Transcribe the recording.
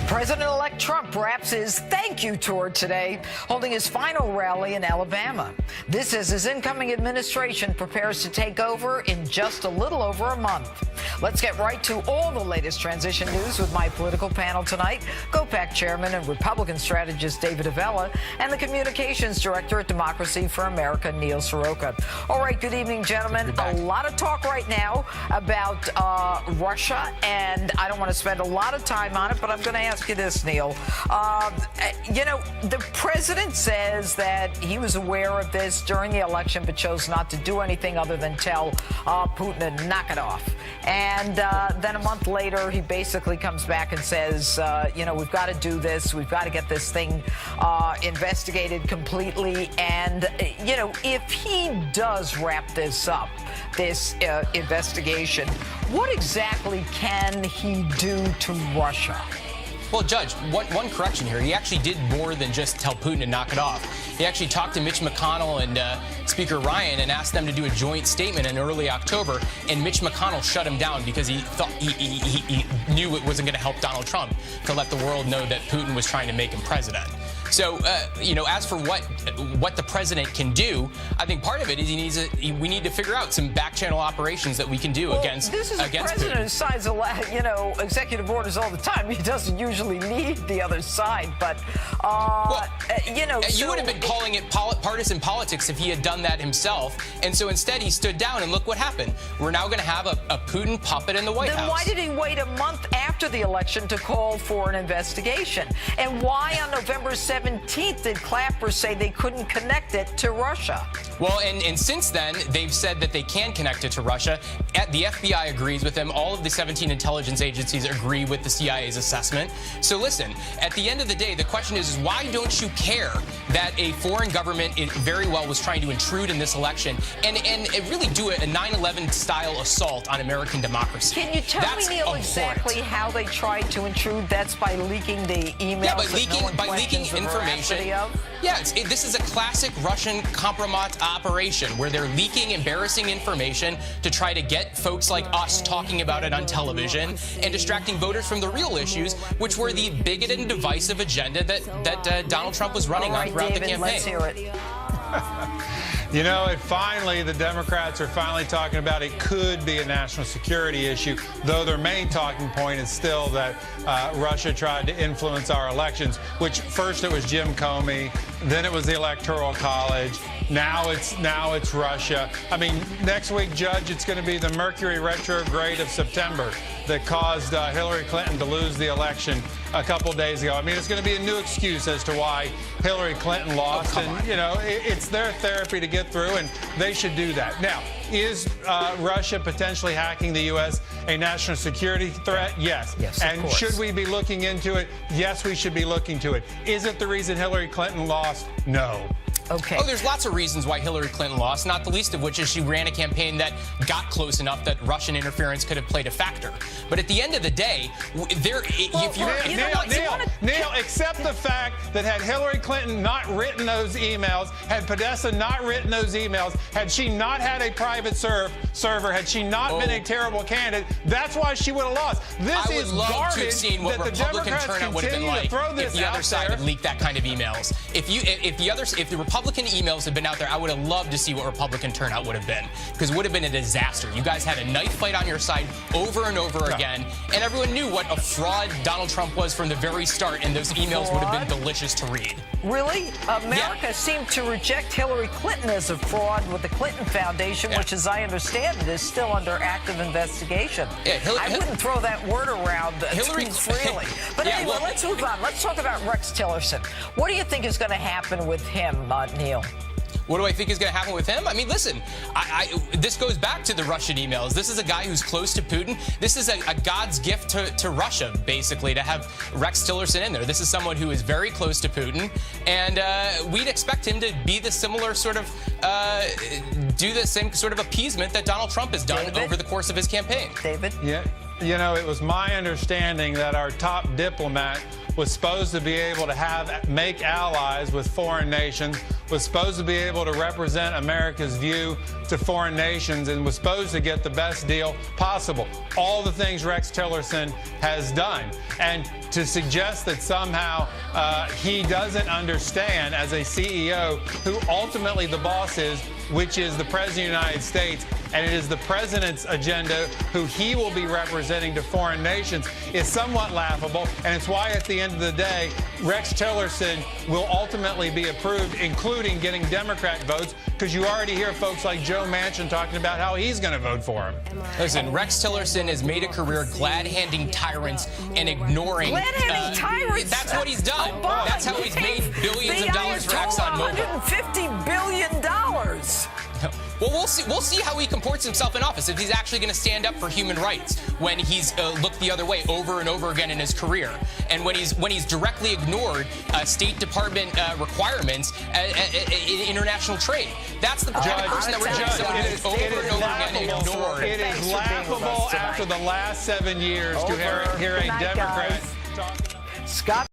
President-elect Trump wraps his thank you tour today, holding his final rally in Alabama. This as his incoming administration prepares to take over in just a little over a month. Let's get right to all the latest transition news with my political panel tonight, GOPAC Chairman and Republican strategist David Avella, and the Communications Director at Democracy for America, Neil Soroka. All right, good evening, gentlemen. A lot of talk right now about Russia, and I don't want to spend a lot of time on it, but I'm going to ask you this, Neil. You know, the president says that he was aware of this during the election, but chose not to do anything other than tell Putin to knock it off. And then a month later, he basically comes back and says, you know, we've got to do this. We've got to get this thing investigated completely. And, you know, if he does wrap this up, this investigation, what exactly can he do to Russia? Well, Judge, one correction here. He actually did more than just tell Putin to knock it off. He actually talked to Mitch McConnell and Speaker Ryan and asked them to do a joint statement in early October, and Mitch McConnell shut him down because he thought he knew it wasn't going to help Donald Trump to let the world know that Putin was trying to make him president. So, you know, as for what the president can do, I think part of it is we need to figure out some back-channel operations that we can do against Putin. This is a president who signs, you know, executive orders all the time. He doesn't usually need the other side, but, you know. You would have been calling it partisan politics if he had done that himself, and so instead he stood down, and look what happened. We're now going to have a Putin puppet in the White House. Then why did he wait a month after the election to call for an investigation? And why on November 17th did Clapper say they couldn't connect it to Russia? Well, and since then, they've said that they can connect it to Russia. The FBI agrees with them. All of the 17 intelligence agencies agree with the CIA's assessment. So listen, at the end of the day, the question is why don't you care that a foreign government very well was trying to intrude in this election and really do a 9/11 style assault on American democracy? Can you tell me, Neil, exactly how they tried to intrude? That's by leaking the emails. Yeah, by leaking information. Yeah, this is a classic Russian compromise operation where they're leaking embarrassing information to try to get folks like us talking about it on television and distracting voters from the real issues, which were the bigoted and divisive agenda that Donald Trump was running on throughout the campaign. Let's hear it. You know, the Democrats are finally talking about it could be a national security issue, though their main talking point is still that Russia tried to influence our elections, which first it was Jim Comey, then it was the Electoral College, now it's Russia. I mean, next week, Judge, it's going to be the Mercury retrograde of September that caused Hillary Clinton to lose the election a couple days ago. I mean, it's going to be a new excuse as to why Hillary Clinton lost, and, you know, it's their therapy to get through, and they should do that. Now, is Russia potentially hacking the U.S. a national security threat? Yes. And should we be looking into it? Yes, we should be looking to it. Is it the reason Hillary Clinton lost? No. Okay. Oh, there's lots of reasons why Hillary Clinton lost, not the least of which is she ran a campaign that got close enough that Russian interference could have played a factor. But at the end of the day, Neil, accept the fact that had Hillary Clinton not written those emails, had Podesta not written those emails, had she not had a private server, had she not been a terrible candidate, that's why she would have lost. I would love to have seen what Republican turnout would have been like if the other side had leaked that kind of emails. If the Republican emails had been out there, I would have loved to see what Republican turnout would have been, because it would have been a disaster. You guys had a knife fight on your side over and over again, and everyone knew what a fraud Donald Trump was from the very start, and those emails would have been delicious to read. Really? America seemed to reject Hillary Clinton as a fraud with the Clinton Foundation, which, as I understand it, is still under active investigation. I wouldn't throw that word around too freely. But anyway, let's move on. Let's talk about Rex Tillerson. What do you think is going to happen with him, Neil? What do I think is going to happen with him? I mean, listen, this goes back to the Russian emails. This is a guy who's close to Putin. This is a God's gift to Russia, basically, to have Rex Tillerson in there. This is someone who is very close to Putin, and we'd expect him to be the similar sort of, do the same sort of appeasement that Donald Trump has done over the course of his campaign. David? Yeah, you know, it was my understanding that our top diplomat was supposed to be able to make allies with foreign nations was supposed to be able to represent America's view to foreign nations and was supposed to get the best deal possible. All the things Rex Tillerson has done. And to suggest that somehow he doesn't understand, as a CEO, who ultimately the boss is, which is the President of the United States, and it is the President's agenda who he will be representing to foreign nations, is somewhat laughable. And it's why, at the end of the day, Rex Tillerson will ultimately be approved, including getting Democrat votes, because you already hear folks like Joe Manchin talking about how he's going to vote for him. Listen, Rex Tillerson has made a career glad-handing tyrants and ignoring... Glad-handing tyrants? That's what he's done. Obama, That's how he's made billions of dollars for ExxonMobil. $150 billion. Well, we'll see how he comports himself in office, if he's actually going to stand up for human rights when he's looked the other way over and over again in his career, and when he's directly ignored State Department requirements in international trade. That's the kind of person that we're judging. It is over and over again ignored. It is laughable after the last 7 years to hear a Democrat talk about... Scott.